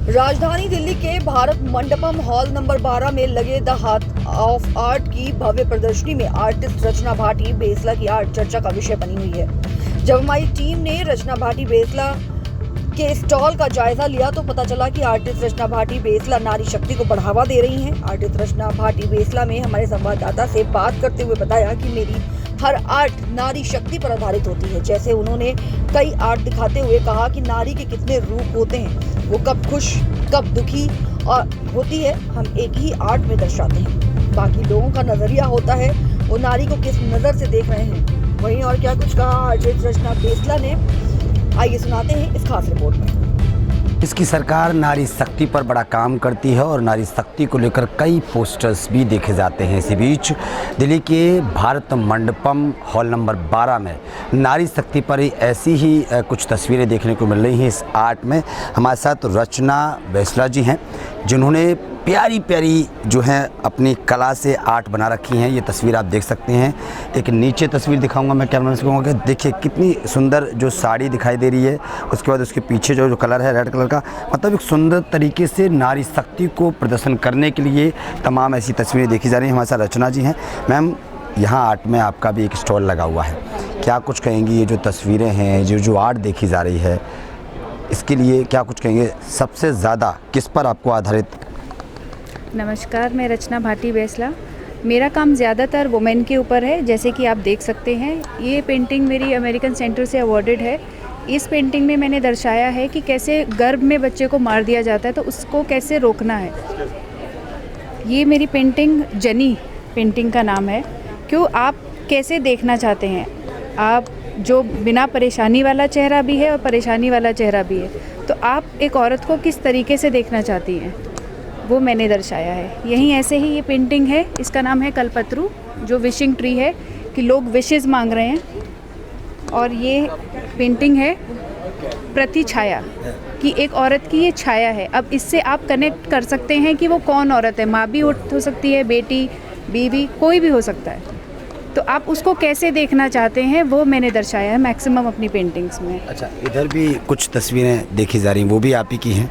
राजधानी दिल्ली के Bharat Mandapam hall number 12 में लगे द हाथ ऑफ आर्ट की भव्य प्रदर्शनी में आर्टिस्ट रचना भाटी बेसला की आर्ट चर्चा का विषय बनी हुई है। जब हमारी टीम ने रचना भाटी बेसला के स्टॉल का जायजा लिया तो पता चला कि आर्टिस्ट रचना भाटी बेसला नारी शक्ति को बढ़ावा दे रही हैं। आर्टिस्ट रचना भाटी बेसला ने हमारे संवाददाता से बात करते हुए बताया कि मेरी हर आर्ट नारी शक्ति पर आधारित होती है। जैसे उन्होंने कई आर्ट दिखाते हुए कहा कि नारी के कितने रूप होते हैं, वो कब खुश कब दुखी और होती है, हम एक ही आर्ट में दर्शाते हैं। बाकी लोगों का नजरिया होता है वो नारी को किस नज़र से देख रहे हैं। वहीं और क्या कुछ कहा आर्टिस्ट रचना बेसला ने, आइए सुनाते हैं इस खास रिपोर्ट में। इसकी सरकार नारी शक्ति पर बड़ा काम करती है और नारी शक्ति को लेकर कई पोस्टर्स भी देखे जाते हैं। इसी बीच दिल्ली के भारत मंडपम हॉल नंबर 12 में नारी शक्ति पर ही ऐसी ही कुछ तस्वीरें देखने को मिल रही हैं। इस आर्ट में हमारे साथ रचना बेसला जी हैं, जिन्होंने प्यारी प्यारी जो है अपनी कला से आर्ट बना रखी हैं। ये तस्वीर आप देख सकते हैं। एक नीचे तस्वीर दिखाऊंगा मैं कैमरा से, कहूँगा कि देखिए कितनी सुंदर जो साड़ी दिखाई दे रही है, उसके बाद उसके पीछे जो कलर है रेड कलर का, मतलब एक सुंदर तरीके से नारी शक्ति को प्रदर्शन करने के लिए तमाम ऐसी तस्वीरें देखी जा रही हैं। हमारे साथ रचना जी हैं। मैम, यहाँ आर्ट में आपका भी एक स्टॉल लगा हुआ है, क्या कुछ कहेंगी? ये जो तस्वीरें हैं, जो आर्ट देखी जा रही है, इसके लिए क्या कुछ कहेंगे? सबसे ज़्यादा किस पर आपको आधारित? नमस्कार, मैं रचना भाटी बेसला। मेरा काम ज़्यादातर वुमेन के ऊपर है। जैसे कि आप देख सकते हैं, ये पेंटिंग मेरी अमेरिकन सेंटर से अवॉर्डेड है। इस पेंटिंग में मैंने दर्शाया है कि कैसे गर्भ में बच्चे को मार दिया जाता है तो उसको कैसे रोकना है। ये मेरी पेंटिंग जनी पेंटिंग का नाम है। क्यों, आप कैसे देखना चाहते हैं, आप जो बिना परेशानी वाला चेहरा भी है और परेशानी वाला चेहरा भी है, तो आप एक औरत को किस तरीके से देखना चाहती हैं, वो मैंने दर्शाया है। यहीं ऐसे ही ये पेंटिंग है, इसका नाम है कल्पतरू, जो विशिंग ट्री है कि लोग विशेस मांग रहे हैं। और ये पेंटिंग है प्रतिछाया कि एक औरत की ये छाया है। अब इससे आप कनेक्ट कर सकते हैं कि वो कौन औरत है। माँ भी हो सकती है, बेटी, बीवी, कोई भी हो सकता है। तो आप उसको कैसे देखना चाहते हैं वो मैंने दर्शाया है मैक्सिमम अपनी पेंटिंग्स में। अच्छा, इधर भी कुछ तस्वीरें देखी जा रही हैं, वो भी आप ही की हैं?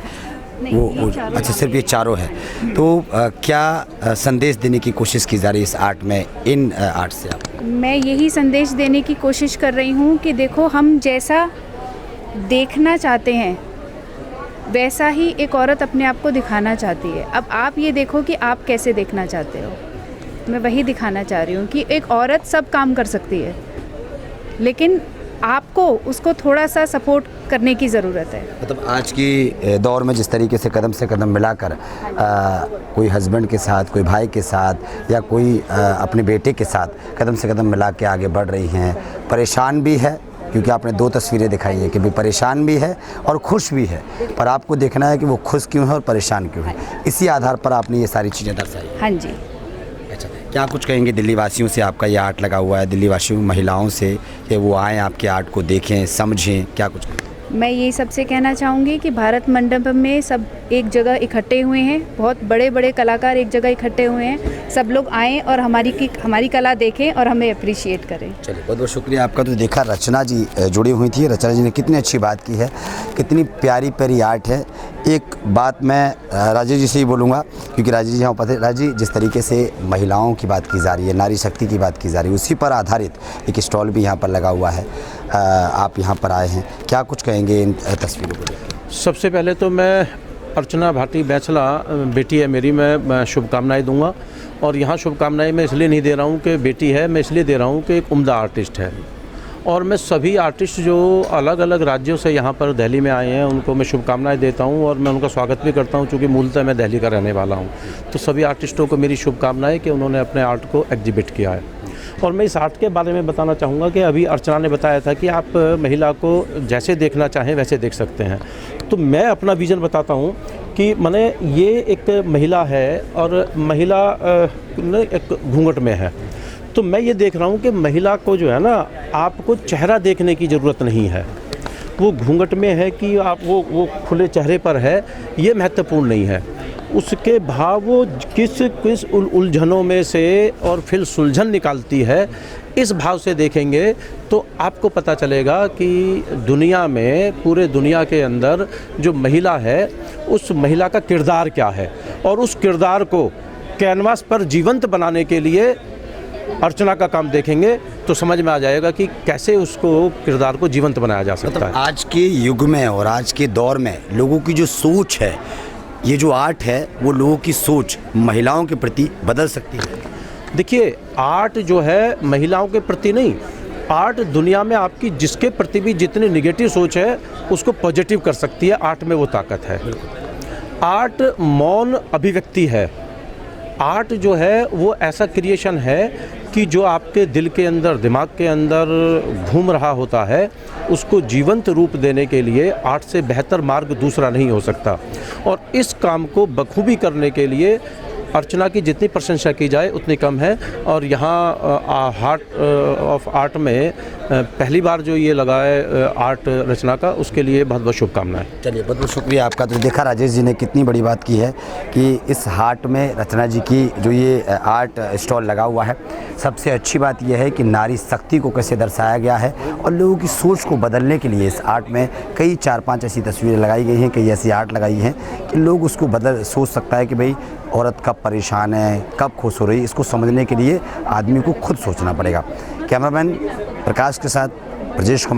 वो अच्छा, सिर्फ ये चारों है। तो क्या संदेश देने की कोशिश की जा रही है इस आर्ट में, इन आर्ट से? आप? मैं यही संदेश देने की कोशिश कर रही हूँ कि देखो, हम जैसा देखना चाहते हैं वैसा ही एक औरत अपने आप को दिखाना चाहती है। अब आप ये देखो कि आप कैसे देखना चाहते हो। मैं वही दिखाना चाह रही हूँ कि एक औरत सब काम कर सकती है, लेकिन आपको उसको थोड़ा सा सपोर्ट करने की ज़रूरत है। मतलब आज की दौर में जिस तरीके से कदम मिलाकर कोई हस्बैंड के साथ, कोई भाई के साथ, या कोई अपने बेटे के साथ कदम से कदम मिला के आगे बढ़ रही हैं, परेशान भी है, क्योंकि आपने दो तस्वीरें दिखाई है कि भी परेशान भी है और खुश भी है, पर आपको देखना है कि वो खुश क्यों है और परेशान क्यों है। इसी आधार पर आपने ये सारी चीज़ें दर्शाई। हाँ जी। अच्छा, क्या कुछ कहेंगे दिल्ली वासियों से? आपका ये आर्ट लगा हुआ है, दिल्ली वासियों महिलाओं से, कि वो आएँ आपके आर्ट को देखें, समझें, क्या कुछ? मैं यही सबसे कहना चाहूँगी कि भारत मंडपम में सब एक जगह इकट्ठे हुए हैं, बहुत बड़े बड़े कलाकार एक जगह इकट्ठे हुए हैं। सब लोग आएँ और हमारी कला देखें और हमें अप्रिशिएट करें। चलिए, बहुत बहुत शुक्रिया आपका। तो देखा, रचना जी जुड़ी हुई थी। रचना जी ने कितनी अच्छी बात की है, कितनी प्यारी प्यारी आर्ट है। एक बात मैं राजेश जी से ही बोलूँगा, क्योंकि राजेश जी यहाँ उपस्थित है। राजेश जी, जिस तरीके से महिलाओं की बात की जा रही है, नारी शक्ति की बात की जा रही है, उसी पर आधारित एक स्टॉल भी यहाँ पर लगा हुआ है। आप यहाँ पर आए हैं, क्या कुछ कहेंगे इन तस्वीरों को लेकर? सबसे पहले तो मैं रचना भाटी बेसला बेटी है मेरी, मैं शुभकामनाएं दूंगा। और यहाँ शुभकामनाएं मैं इसलिए नहीं दे रहा हूँ कि बेटी है, मैं इसलिए दे रहा हूँ कि एक उम्दा आर्टिस्ट है। और मैं सभी आर्टिस्ट जो अलग अलग राज्यों से यहाँ पर दिल्ली में आए हैं उनको मैं शुभकामनाएं देता हूँ और मैं उनका स्वागत भी करता हूँ, क्योंकि मूलतः मैं दिल्ली का रहने वाला हूँ। तो सभी आर्टिस्टों को मेरी शुभकामनाएं कि उन्होंने अपने आर्ट को एग्जिबिट किया है। और मैं इस आर्ट के बारे में बताना चाहूँगा कि अभी अर्चना ने बताया था कि आप महिला को जैसे देखना चाहें वैसे देख सकते हैं। तो मैं अपना विज़न बताता हूँ कि मैंने ये एक महिला है और महिला एक घूंघट में है। तो मैं ये देख रहा हूँ कि महिला को जो है ना, आपको चेहरा देखने की ज़रूरत नहीं है। वो घूंघट में है कि आप वो खुले चेहरे पर है, ये महत्वपूर्ण नहीं है। उसके भाव वो किस किस उलझनों में से और फिर सुलझन निकालती है, इस भाव से देखेंगे तो आपको पता चलेगा कि दुनिया में, पूरे दुनिया के अंदर जो महिला है उस महिला का किरदार क्या है, और उस किरदार को कैनवास पर जीवंत बनाने के लिए अर्चना का काम देखेंगे तो समझ में आ जाएगा कि कैसे उसको किरदार को जीवंत बनाया जा सकता है। आज के युग में और आज के दौर में लोगों की जो सोच है, ये जो आर्ट है वो लोगों की सोच महिलाओं के प्रति बदल सकती है। देखिए, आर्ट जो है महिलाओं के प्रति नहीं, आर्ट दुनिया में आपकी जिसके प्रति भी जितनी निगेटिव सोच है उसको पॉजिटिव कर सकती है। आर्ट में वो ताकत है। आर्ट मौन अभिव्यक्ति है। आर्ट जो है वो ऐसा क्रिएशन है कि जो आपके दिल के अंदर, दिमाग के अंदर घूम रहा होता है, उसको जीवंत रूप देने के लिए आर्ट से बेहतर मार्ग दूसरा नहीं हो सकता। और इस काम को बखूबी करने के लिए अर्चना की जितनी प्रशंसा की जाए उतनी कम है। और यहाँ हार्ट ऑफ आर्ट में पहली बार जो ये लगा है आर्ट रचना का, उसके लिए बहुत बहुत शुभकामनाएं। चलिए, बहुत बहुत शुक्रिया आपका। तो देखा राजेश जी ने कितनी बड़ी बात की है कि इस हाट में रचना जी की जो ये आर्ट स्टॉल लगा हुआ है, सबसे अच्छी बात यह है कि नारी शक्ति को कैसे दर्शाया गया है और लोगों की सोच को बदलने के लिए इस आर्ट में कई 4-5 ऐसी तस्वीरें लगाई गई हैं, कई ऐसी आर्ट लगाई हैं कि लोग उसको सोच सकता है कि भाई औरत कब परेशान है, कब खुश हो रही है। इसको समझने के लिए आदमी को खुद सोचना पड़ेगा। कैमरामैन प्रकाश के साथ ब्रजेश कुमार।